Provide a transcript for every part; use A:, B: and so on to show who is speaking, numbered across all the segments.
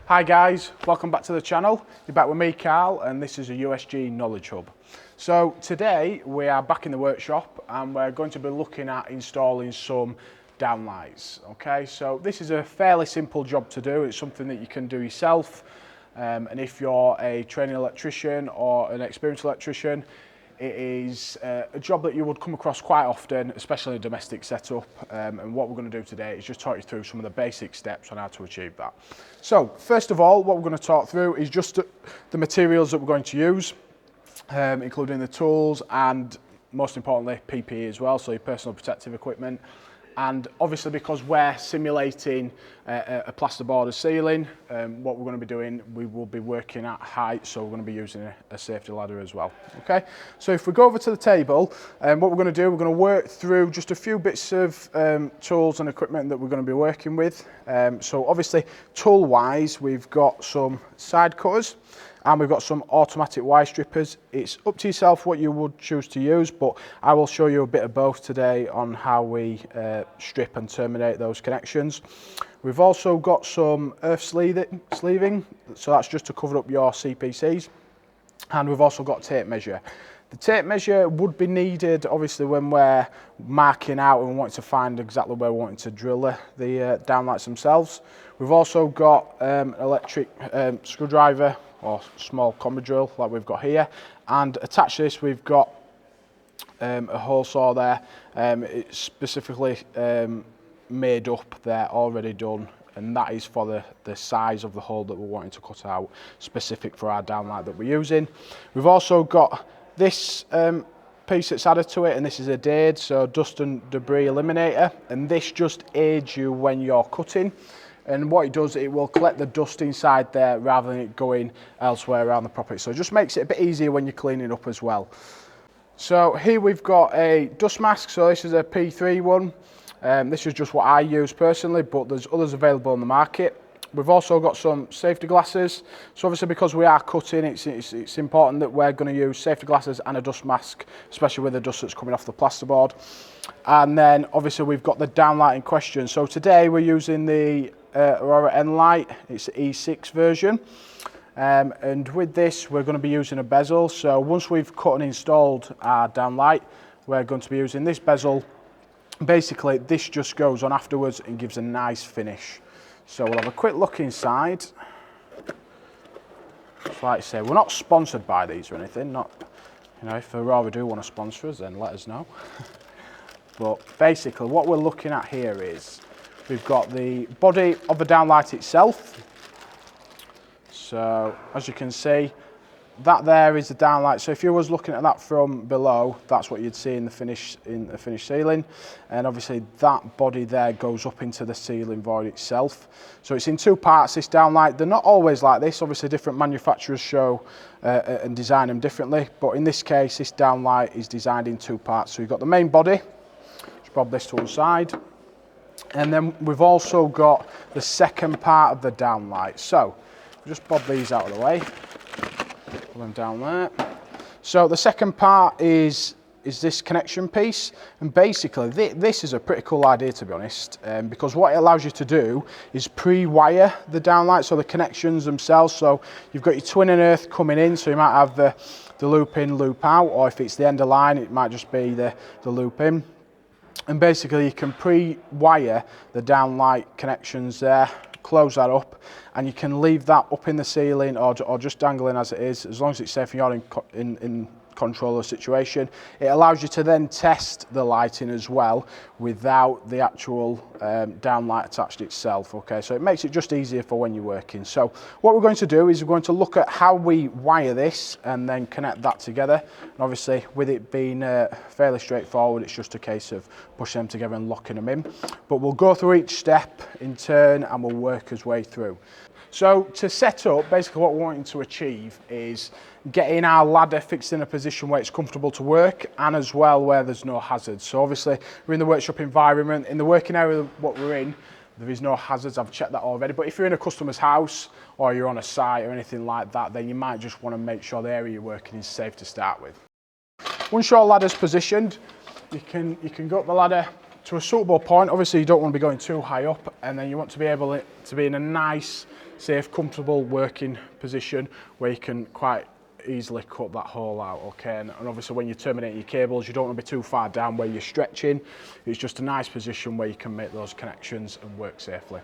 A: Hi guys, welcome back to the channel. You're back with me, Carl, and this is a USG Knowledge Hub. So today we are back in the workshop and we're going to be looking at installing some downlights. Okay, so this is a fairly simple job to do. It's something that you can do yourself, and if you're a training electrician or an experienced electrician, it is a job that you would come across quite often, especially in a domestic setup, and what we're going to do today is just talk you through some of the basic steps on how to achieve that. So first of all, what we're going to talk through is just the materials that we're going to use, including the tools and most importantly PPE as well, so your personal protective equipment. And obviously, because we're simulating a plasterboard ceiling, what we're going to be doing, we will be working at height, so we're going to be using a safety ladder as well. Okay, so if we go over to the table, what we're going to do, we're going to work through just a few bits of tools and equipment that we're going to be working with. So obviously, tool-wise, we've got some side cutters, and we've got some automatic wire strippers. It's up to yourself what you would choose to use, but I will show you a bit of both today on how we strip and terminate those connections. We've also got some earth sleeving, so that's just to cover up your CPCs. And we've also got tape measure. The tape measure would be needed obviously when we're marking out and wanting to find exactly where we're wanting to drill the downlights themselves. We've also got electric screwdriver or small combi drill like we've got here, and attached to this we've got a hole saw there. It's specifically made up there, already done, and that is for the size of the hole that we're wanting to cut out, specific for our downlight that we're using. We've also got this piece that's added to it, and this is a DADE, so dust and debris eliminator, and this just aids you when you're cutting. And what it does, it will collect the dust inside there rather than it going elsewhere around the property. So it just makes it a bit easier when you're cleaning up as well. So here we've got a dust mask. So this is a P3 one. This is just what I use personally, but there's others available on the market. We've also got some safety glasses. So obviously because we are cutting, it's important that we're going to use safety glasses and a dust mask, especially with the dust that's coming off the plasterboard. And then obviously we've got the downlight in question. So today we're using the Aurora N-Light. It's the E6 version. And with this we're going to be using a bezel. So once we've cut and installed our downlight, we're going to be using this bezel. Basically this just goes on afterwards and gives a nice finish. So we'll have a quick look inside. Just like I say, we're not sponsored by these or anything. Not, you know, if Aurora do want to sponsor us, then let us know. But basically what we're looking at here is we've got the body of the downlight itself. So as you can see, that there is the downlight. So if you was looking at that from below, that's what you'd see in the finished ceiling. And obviously that body there goes up into the ceiling void itself. So it's in two parts, this downlight. They're not always like this. Obviously different manufacturers show and design them differently. But in this case, this downlight is designed in two parts. So you've got the main body. Just bob this to one side. And then we've also got the second part of the downlight. So just bob these out of the way. Put them down there. So the second part is this connection piece, and basically this is a pretty cool idea, to be honest, because what it allows you to do is pre-wire the downlight, so the connections themselves. So you've got your twin and earth coming in, so you might have the loop in, loop out, or if it's the end of line, it might just be the loop in. And basically you can pre-wire the downlight connections there, close that up, and you can leave that up in the ceiling or just dangling as it is, as long as it's safe and you're in control of the situation. It allows you to then test the lighting as well without the actual downlight attached itself. Okay, so it makes it just easier for when you're working. So what we're going to do is we're going to look at how we wire this and then connect that together. And obviously with it being fairly straightforward, it's just a case of pushing them together and locking them in. But we'll go through each step in turn and we'll work our way through. So to set up, basically what we're wanting to achieve is getting our ladder fixed in a position where it's comfortable to work, and as well where there's no hazards. So obviously we're in the workshop environment. In the working area what we're in, there is no hazards. I've checked that already. But if you're in a customer's house or you're on a site or anything like that, then you might just want to make sure the area you're working is safe to start with. Once your ladder's positioned, you can go up the ladder to a suitable point. Obviously you don't want to be going too high up, and then you want to be able to be in a nice safe, comfortable working position where you can quite easily cut that hole out, okay? And obviously when you terminate your cables, you don't want to be too far down where you're stretching. It's just a nice position where you can make those connections and work safely.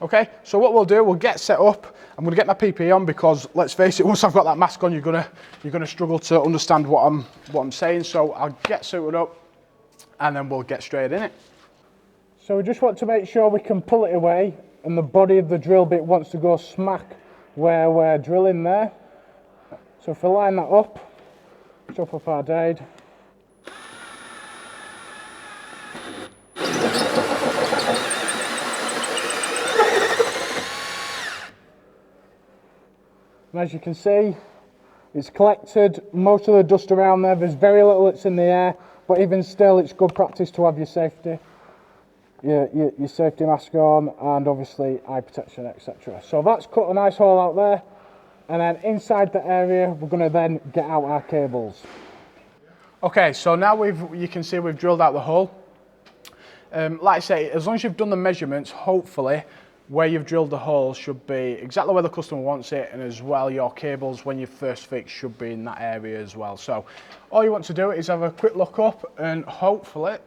A: Okay, so what we'll do, we'll get set up. I'm gonna get my PPE on because let's face it, once I've got that mask on, you're gonna struggle to understand what I'm saying. So I'll get suited up and then we'll get straight in it. So we just want to make sure we can pull it away and the body of the drill bit wants to go smack where we're drilling there. So if we line that up, chop up our dade. And as you can see, it's collected most of the dust around there. There's very little that's in the air, but even still, it's good practice to have your safety, your safety mask on, and obviously eye protection, etc. So that's cut a nice hole out there. And then inside the area, we're going to then get out our cables. Okay, so now you can see we've drilled out the hole. Like I say, as long as you've done the measurements, hopefully where you've drilled the hole should be exactly where the customer wants it, and as well your cables when you first fix should be in that area as well. So all you want to do is have a quick look up and hopefully,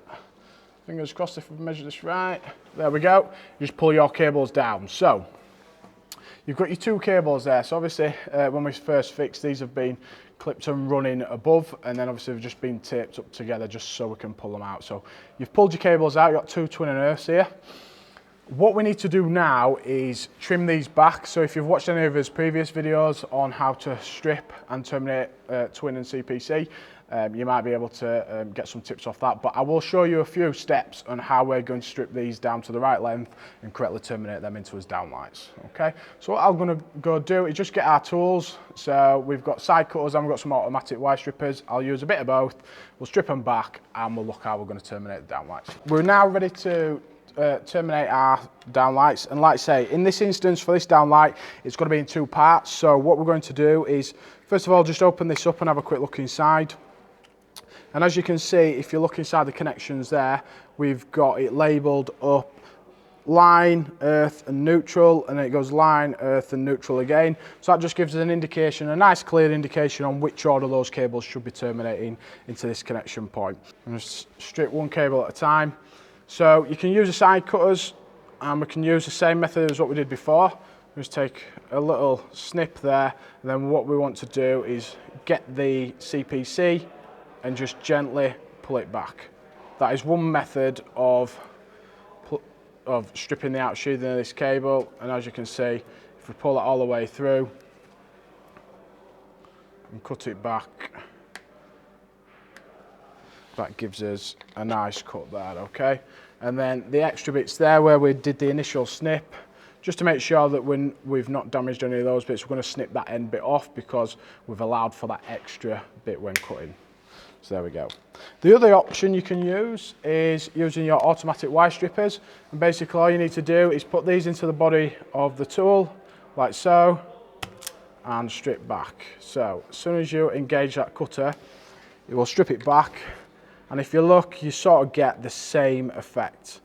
A: fingers crossed if we've measured this right, there we go, you just pull your cables down. So you've got your two cables there. So obviously when we first fixed, these have been clipped and running above, and then obviously they've just been taped up together just so we can pull them out. So you've pulled your cables out, you've got two twin and earths here. What we need to do now is trim these back. So if you've watched any of his previous videos on how to strip and terminate twin and CPC, you might be able to get some tips off that, but I will show you a few steps on how we're going to strip these down to the right length and correctly terminate them into his downlights. Okay, so what I'm going to go do is just get our tools. So we've got side cutters and we've got some automatic wire strippers. I'll use a bit of both. We'll strip them back and we'll look how we're going to terminate the downlights. We're now ready to terminate our downlights, and like I say, in this instance for this downlight it's going to be in two parts. So what we're going to do is first of all just open this up and have a quick look inside. And as you can see, if you look inside the connections there, we've got it labelled up line, earth and neutral, and then it goes line, earth and neutral again. So that just gives us an indication, a nice clear indication on which order those cables should be terminating into this connection point. And just strip one cable at a time. So you can use the side cutters and we can use the same method as what we did before. Just take a little snip there, and then what we want to do is get the CPC and just gently pull it back. That is one method of stripping the out sheathing of this cable, and as you can see, if we pull it all the way through and cut it back, that gives us a nice cut there, okay? And then the extra bits there where we did the initial snip, just to make sure that we've not damaged any of those bits, we're going to snip that end bit off because we've allowed for that extra bit when cutting. So there we go. The other option you can use is using your automatic wire strippers, and basically all you need to do is put these into the body of the tool like so and strip back. So as soon as you engage that cutter, it will strip it back, and if you look, you sort of get the same effect.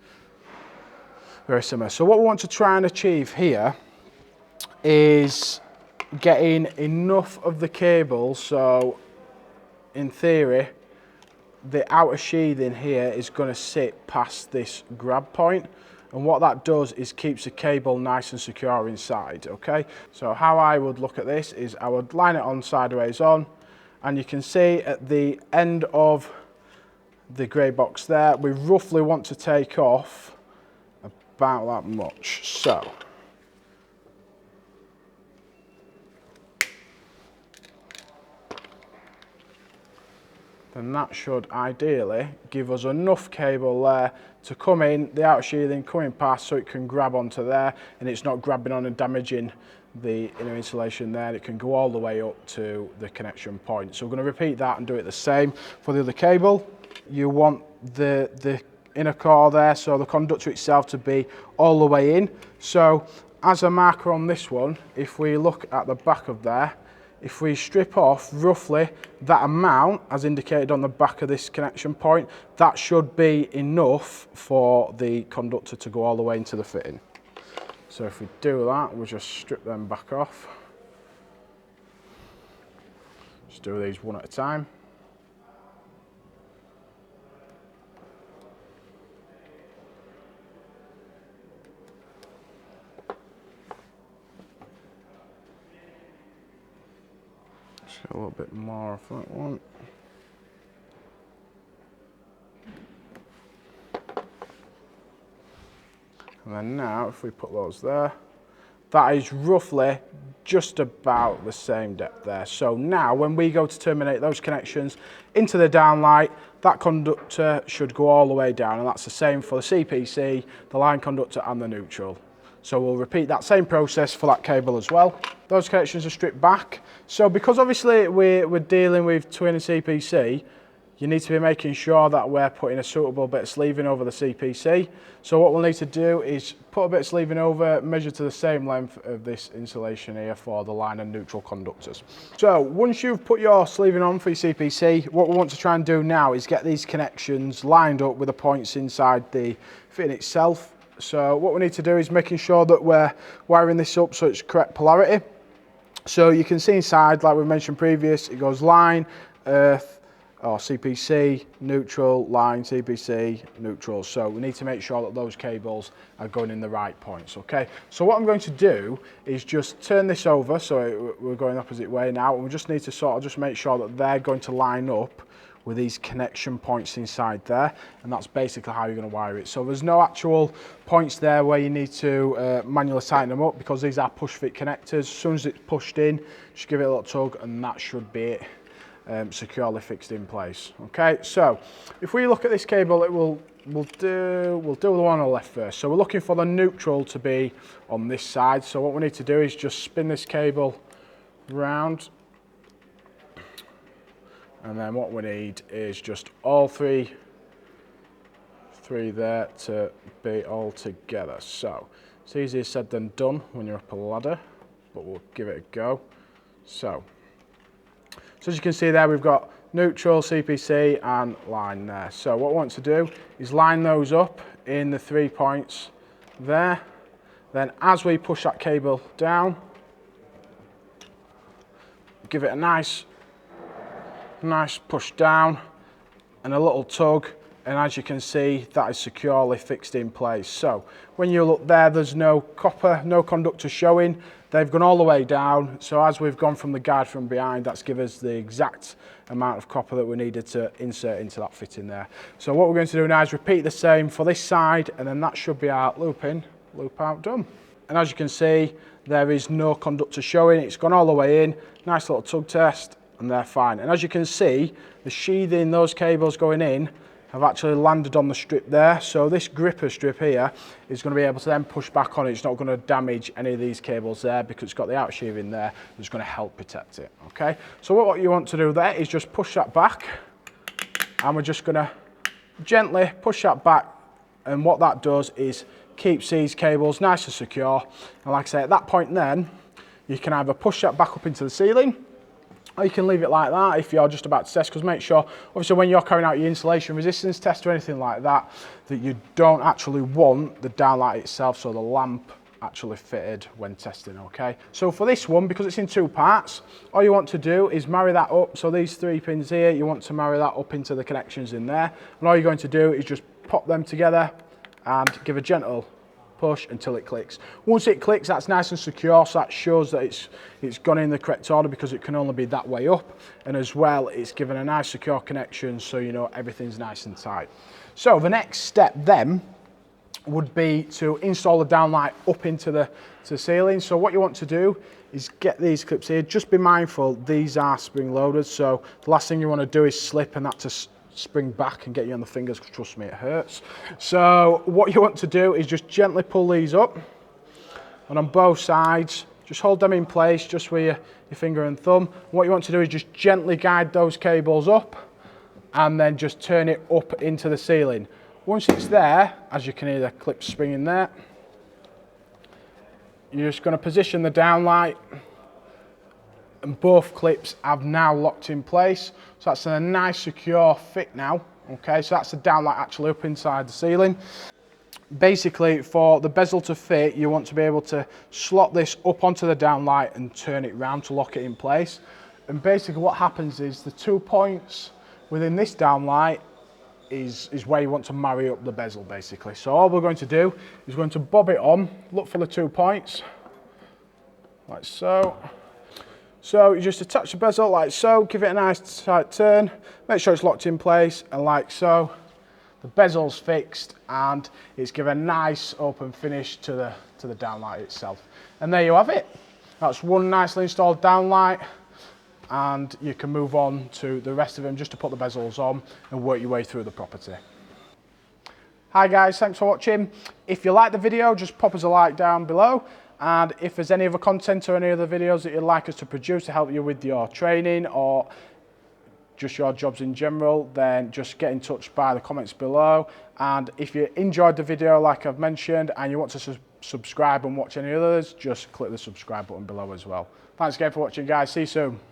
A: Very similar. So what we want to try and achieve here is getting enough of the cable, so in theory the outer sheathing here is going to sit past this grab point, and what that does is keeps the cable nice and secure inside. Okay, so how I would look at this is I would line it on sideways on, and you can see at the end of the grey box there we roughly want to take off about that much. So then that should ideally give us enough cable there to come in, the outer sheathing coming past, so it can grab onto there and it's not grabbing on and damaging the inner insulation there. It can go all the way up to the connection point. So we're going to repeat that and do it the same for the other cable. You want the inner core there, so the conductor itself to be all the way in. So as a marker on this one, if we look at the back of there, if we strip off roughly that amount as indicated on the back of this connection point, that should be enough for the conductor to go all the way into the fitting. So if we do that, we'll just strip them back off. Just do these one at a time. Just get a little bit more of that one. And then now, if we put those there, that is roughly just about the same depth there. So now, when we go to terminate those connections into the downlight, that conductor should go all the way down, and that's the same for the CPC, the line conductor, and the neutral. So we'll repeat that same process for that cable as well. Those connections are stripped back. So because obviously we're dealing with twin and CPC, you need to be making sure that we're putting a suitable bit of sleeving over the CPC. So what we'll need to do is put a bit of sleeving over, measure to the same length of this insulation here for the line and neutral conductors. So once you've put your sleeving on for your CPC, what we want to try and do now is get these connections lined up with the points inside the fitting itself. So what we need to do is making sure that we're wiring this up so it's correct polarity. So you can see inside, like we mentioned previous, it goes line, earth, or CPC, neutral, line, CPC, neutral. So we need to make sure that those cables are going in the right points, okay? So what I'm going to do is just turn this over, so we're going the opposite way now, and we just need to sort of just make sure that they're going to line up with these connection points inside there, and that's basically how you're going to wire it. So there's no actual points there where you need to manually tighten them up, because these are push fit connectors. As soon as it's pushed in, just give it a little tug, and that should be it. Securely fixed in place. Okay, so if we look at this cable, we'll do the one on the left first. So we're looking for the neutral to be on this side. So what we need to do is just spin this cable round, and then what we need is just all three there to be all together. So it's easier said than done when you're up a ladder, but we'll give it a go. So as you can see there, we've got neutral, CPC, and line there. So what we want to do is line those up in the 3 points there. Then as we push that cable down, give it a nice push down and a little tug. And as you can see, that is securely fixed in place. So when you look there, there's no copper, no conductor showing. They've gone all the way down. So as we've gone from the guide from behind, that's given us the exact amount of copper that we needed to insert into that fitting there. So what we're going to do now is repeat the same for this side, and then that should be our loop in, loop out done. And as you can see, there is no conductor showing. It's gone all the way in. Nice little tug test, and they're fine. And as you can see, the sheathing, those cables going in, have actually landed on the strip there. So this gripper strip here is going to be able to then push back on it. It's not going to damage any of these cables there, because it's got the outer sheathing there that's going to help protect it, okay? So what you want to do there is just push that back, and we're just going to gently push that back, and what that does is keeps these cables nice and secure. And like I say, at that point then, you can either push that back up into the ceiling, or you can leave it like that if you're just about to test, because make sure, obviously when you're carrying out your insulation resistance test or anything like that, that you don't actually want the downlight itself, so the lamp actually fitted when testing, okay? So for this one, because it's in 2 parts, all you want to do is marry that up. So these 3 pins here, you want to marry that up into the connections in there. And all you're going to do is just pop them together and give a gentle push until it clicks. Once it clicks, that's nice and secure, so that shows that it's gone in the correct order, because it can only be that way up. And as well, it's given a nice secure connection, so you know everything's nice and tight. So the next step then would be to install the downlight up into the ceiling. So what you want to do is get these clips here. Just be mindful, these are spring loaded, so the last thing you want to do is slip and that to spring back and get you on the fingers, because trust me, it hurts. So what you want to do is just gently pull these up, and on both sides, just hold them in place just with your finger and thumb. What you want to do is just gently guide those cables up, and then just turn it up into the ceiling. Once it's there, as you can hear the clips springing there, you're just going to position the downlight, and both clips have now locked in place. So that's a nice secure fit now. Okay, so that's the downlight actually up inside the ceiling. basically for the bezel to fit, you want to be able to slot this up onto the downlight and turn it round to lock it in place. And basically what happens is the 2 points within this downlight is where you want to marry up the bezel basically. So all we're going to do is going to bob it on, look for the 2 points, like so. So you just attach the bezel like so, give it a nice tight turn, make sure it's locked in place, and like so. The bezel's fixed and it's given a nice open finish to the downlight itself. And there you have it. That's one nicely installed downlight, and you can move on to the rest of them just to put the bezels on and work your way through the property. Hi guys, thanks for watching. If you like the video, just pop us a like down below. And if there's any other content or any other videos that you'd like us to produce to help you with your training or just your jobs in general, then just get in touch by the comments below. And if you enjoyed the video like I've mentioned and you want to subscribe and watch any others, just click the subscribe button below as well. Thanks again for watching guys, see you soon.